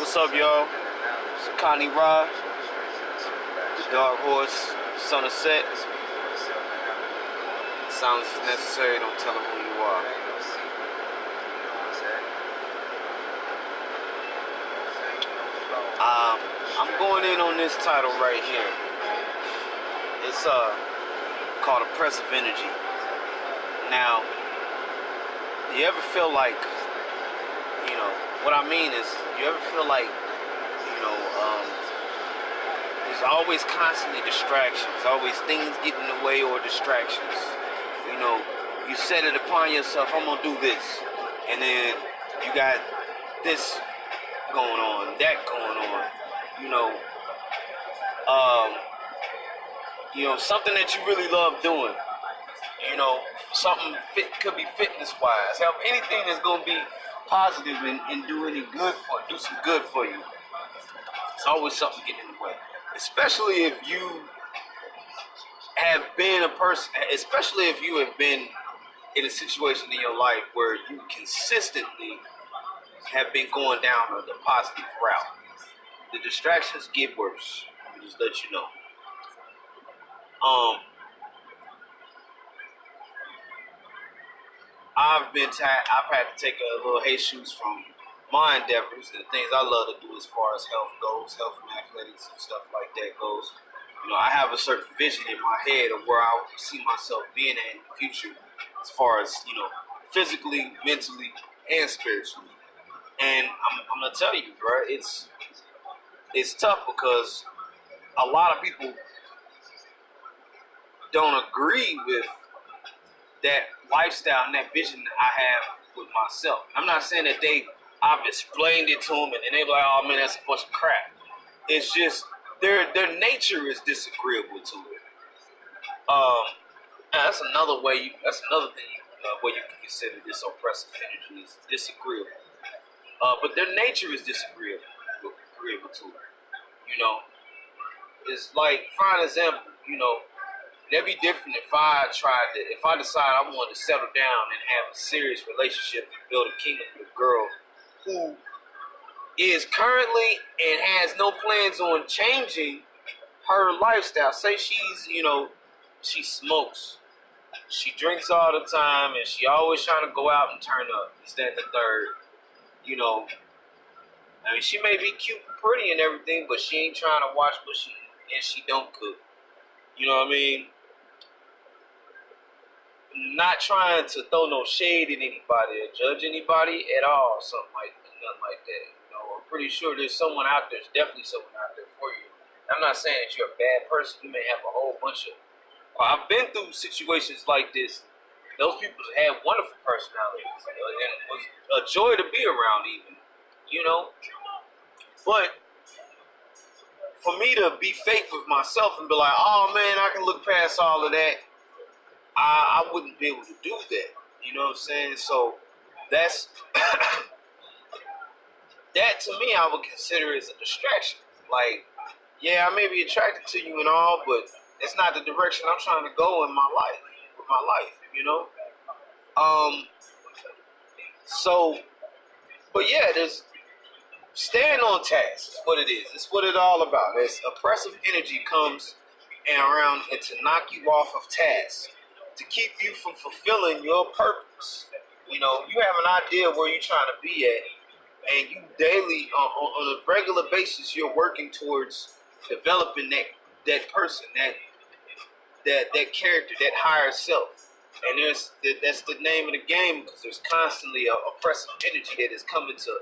What's up, y'all? It's Connie Ra, the Dark Horse, Son of Set. Sounds is necessary, don't tell them who you are. I'm going in on this title right here. It's called Oppressive Energy. Now, do you ever feel like, what I mean is, you ever feel like, there's always constantly distractions, always things getting in the way or distractions. You set it upon yourself, I'm gonna do this, and then you got this going on, that going on, something that you really love doing, something could be fitness wise, help anything that's gonna be positive and do some good for you. It's always something getting in the way, especially if you have been especially if you have been in a situation in your life where you consistently have been going down the positive route. The distractions get worse. Let me just let you know. I've had to take a little Jesus from my endeavors and the things I love to do as far as health goes, health and athletics and stuff like that goes. I have a certain vision in my head of where I see myself being at in the future as far as, physically, mentally, and spiritually. And I'm going to tell you, bro, it's tough because a lot of people don't agree with that lifestyle and that vision that I have with myself. I'm not saying that I've explained it to them and they be like, oh man, that's a bunch of crap. It's just their nature is disagreeable to it. That's another thing where you can consider this oppressive energy is disagreeable. But their nature is disagreeable to it. It's like, for an example, that'd be different if I decide I wanted to settle down and have a serious relationship and build a kingdom with a girl who is currently and has no plans on changing her lifestyle. Say she smokes, she drinks all the time, and she always trying to go out and turn up, this, that, and the third. She may be cute and pretty and everything, but she ain't trying to watch, and she don't cook. You know what I mean? Not trying to throw no shade at anybody or judge anybody at all, nothing like that. I'm pretty sure there's someone out there. There's definitely someone out there for you. I'm not saying that you're a bad person. You may have a whole bunch of. I've been through situations like this. Those people have wonderful personalities, and it was a joy to be around, even. But for me to be fake with myself and be like, oh man, I can look past all of that, I wouldn't be able to do that. You know what I'm saying? So that's that to me I would consider as a distraction. Like, yeah, I may be attracted to you and all, but it's not the direction I'm trying to go in my life, but yeah, there's staying on task is what it is. It's what it's all about. It's oppressive energy comes around and to knock you off of task, to keep you from fulfilling your purpose. You have an idea where you're trying to be at, and you daily, on a regular basis, you're working towards developing that person, that character, that higher self. And that's the name of the game, because there's constantly a oppressive energy that is coming to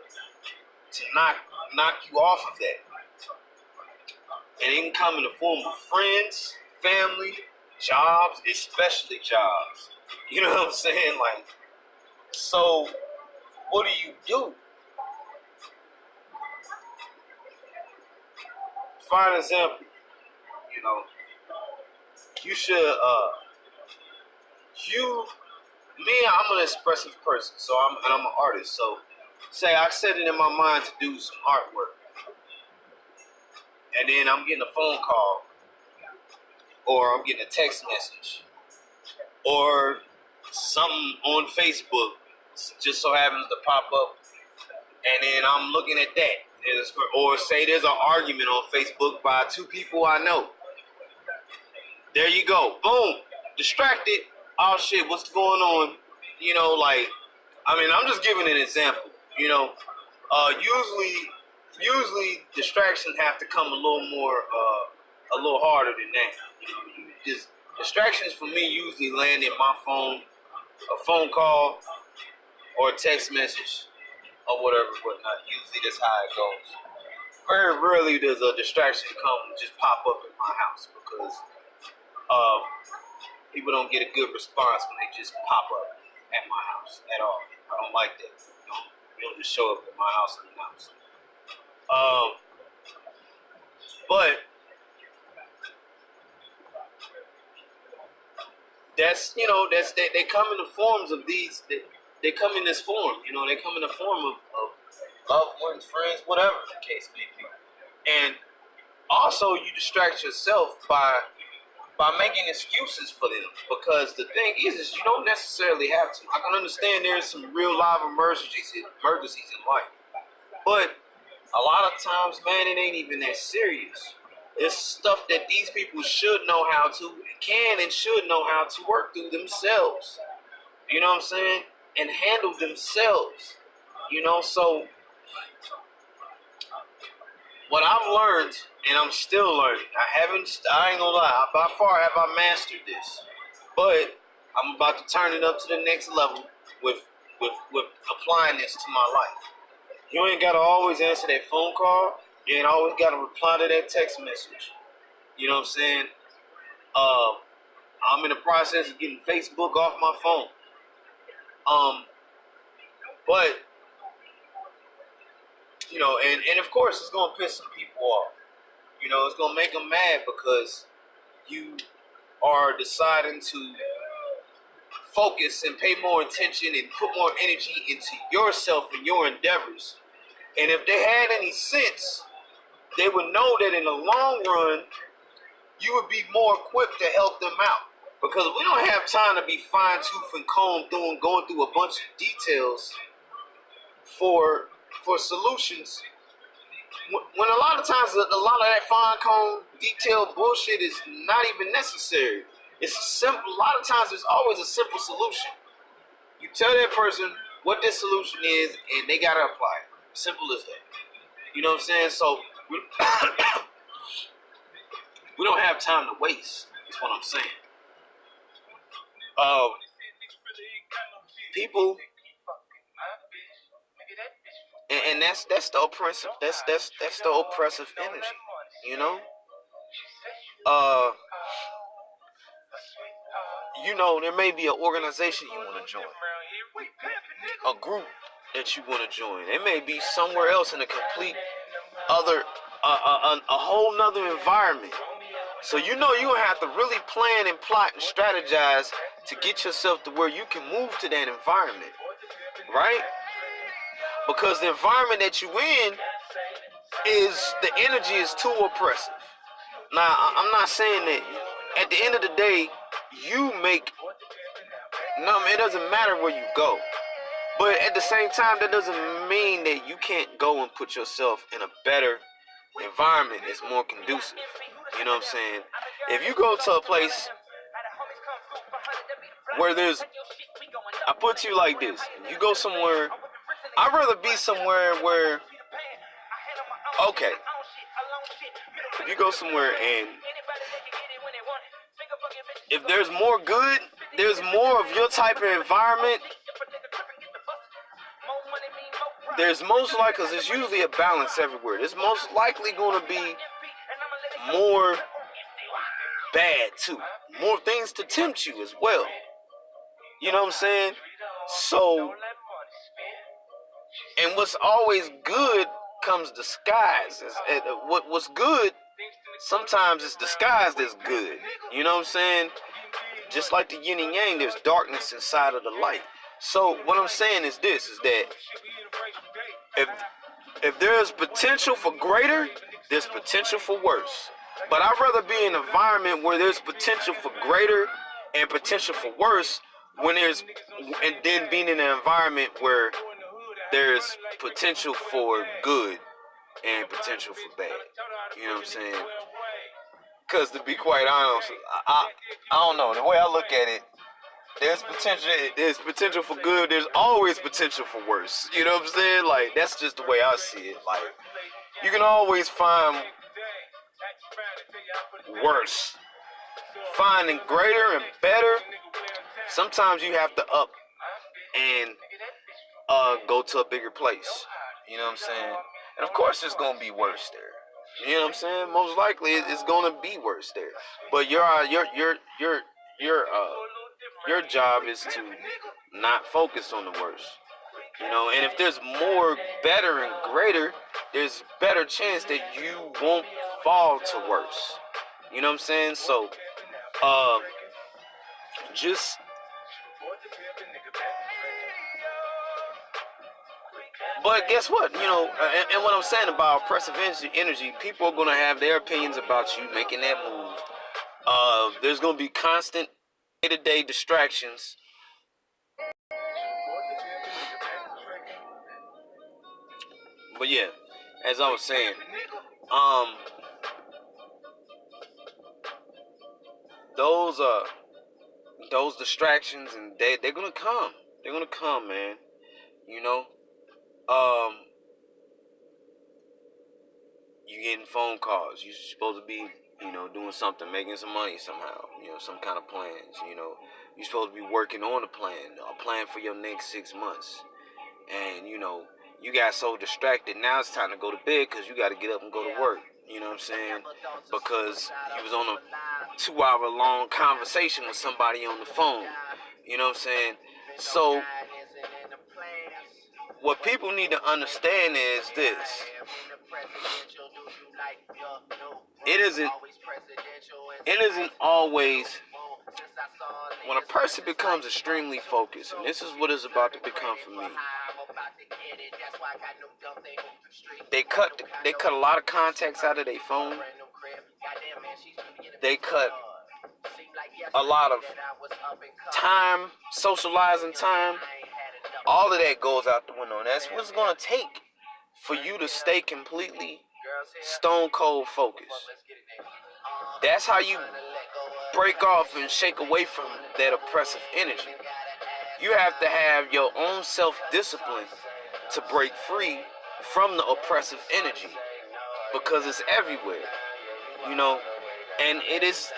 knock you off of that. And it can come in the form of friends, family, jobs, especially jobs. You know what I'm saying? Like, so what do? For example, you should, I'm an expressive person, so I'm an artist. So, say I set it in my mind to do some artwork, and then I'm getting a phone call, or I'm getting a text message, or something on Facebook just so happens to pop up, and then I'm looking at that, Or say there's an argument on Facebook by two people I know. There you go. Boom. Distracted. Oh shit, what's going on? You know, like, I mean, I'm just giving an example. You know, usually distractions have to come a little more, a little harder than that. You know, just distractions for me usually land in my phone, a phone call, or a text message, or whatnot. Usually that's how it goes. Very rarely does a distraction just pop up in my house because people don't get a good response when they just pop up at my house at all. I don't like that. You don't just show up at my house unannounced. But that's they come in the forms of these. They come in this form. You know, they come in the form of loved ones, friends, whatever the case may be. And also, you distract yourself by making excuses for them, because the thing is you don't necessarily have to. I can understand there's some real live emergencies in life, but a lot of times, man, it ain't even that serious. It's stuff that these people should know how to, can and should know how to work through themselves. You know what I'm saying? And handle themselves. You know, so what I've learned, and I'm still learning, I ain't gonna lie, by far have I mastered this. But I'm about to turn it up to the next level with applying this to my life. You ain't gotta always answer that phone call. You ain't always gotta reply to that text message. You know what I'm saying? I'm in the process of getting Facebook off my phone. But you know, and of course it's gonna piss some people off. You know, it's gonna make them mad because you are deciding to focus and pay more attention and put more energy into yourself and your endeavors. And if they had any sense, they would know that in the long run, you would be more equipped to help them out. Because we don't have time to be fine-tooth and comb through and going through a bunch of details for solutions. When a lot of times, a lot of that fine-comb detailed bullshit is not even necessary. It's simple. A lot of times, there's always a simple solution. You tell that person what this solution is, and they gotta apply it. Simple as that. You know what I'm saying? So we don't have time to waste. Is what I'm saying. People, and that's the oppressive. That's the oppressive energy. You know. You know, there may be an organization you want to join, a group that you want to join. It may be somewhere else in a complete other, a whole nother environment. So you know you're going to have to really plan and plot and strategize to get yourself to where you can move to that environment, right? Because the environment that you're in the energy is too oppressive. Now, I'm not saying that at the end of the day, it doesn't matter where you go. But at the same time, that doesn't mean that you can't go and put yourself in a better environment that's more conducive. You know what I'm saying? If you go to a place where I put to you like this. You go somewhere, I'd rather be somewhere where, okay, if you go somewhere and if there's more good, there's more of your type of environment, there's most likely, because there's usually a balance everywhere, there's most likely going to be more bad too. More things to tempt you as well. You know what I'm saying? So, and what's always good comes disguised. What's good sometimes is disguised as good. You know what I'm saying? Just like the yin and yang, there's darkness inside of the light. So what I'm saying is this, is that if there's potential for greater, there's potential for worse. But I'd rather be in an environment where there's potential for greater and potential for worse, and then being in an environment where there's potential for good. and potential for bad. You know what I'm saying? Because to be quite honest, I don't know. The way I look at it, there's potential for good. There's always potential for worse. You know what I'm saying? Like, that's just the way I see it. Like, you can always find worse. Finding greater and better, sometimes you have to up and go to a bigger place. You know what I'm saying? And of course it's gonna be worse there. You know what I'm saying? Most likely it's gonna be worse there. But your job is to not focus on the worst. You know, and if there's more better and greater, there's better chance that you won't fall to worse. You know what I'm saying? So just but guess what? You know, and what I'm saying about oppressive energy, people are gonna have their opinions about you making that move. There's gonna be constant day-to-day distractions. But yeah, as I was saying, those those distractions, and they're gonna come. They're gonna come, man. You know, um, you getting phone calls. You're supposed to be, you know, doing something, making some money somehow. You know, some kind of plans. You know, you're supposed to be working on a plan for your next 6 months. And you know, you got so distracted. Now it's time to go to bed because you got to get up and go to work. You know what I'm saying? Because you was on a 2-hour long conversation with somebody on the phone. You know what I'm saying? So what people need to understand is this. It isn't always when a person becomes extremely focused, and this is what it's about to become for me. They cut a lot of contacts out of their phone. They cut a lot of time, socializing time. All of that goes out the window. And that's what it's going to take for you to stay completely stone cold focused. That's how you break off and shake away from that oppressive energy. You have to have your own self-discipline to break free from the oppressive energy, because it's everywhere, you know. And it's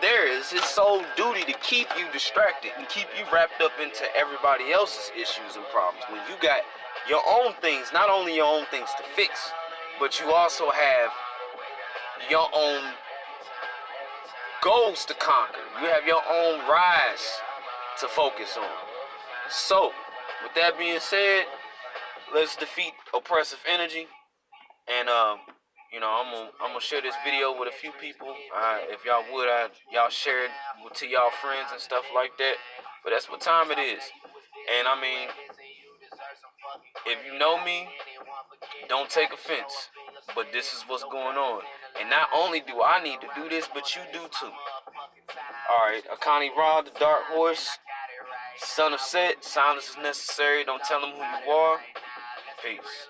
there. It's his sole duty to keep you distracted and keep you wrapped up into everybody else's issues and problems. When you got your own things, not only your own things to fix, but you also have your own goals to conquer. You have your own rise to focus on. So, with that being said, let's defeat oppressive energy. And you know, I'm gonna share this video with a few people. If y'all would, y'all share it to y'all friends and stuff like that. But that's what time it is. And I mean, if you know me, don't take offense. But this is what's going on. And not only do I need to do this, but you do too. Alright, Akani Ra, the Dark Horse, Son of Set, silence is necessary. Don't tell them who you are. Peace.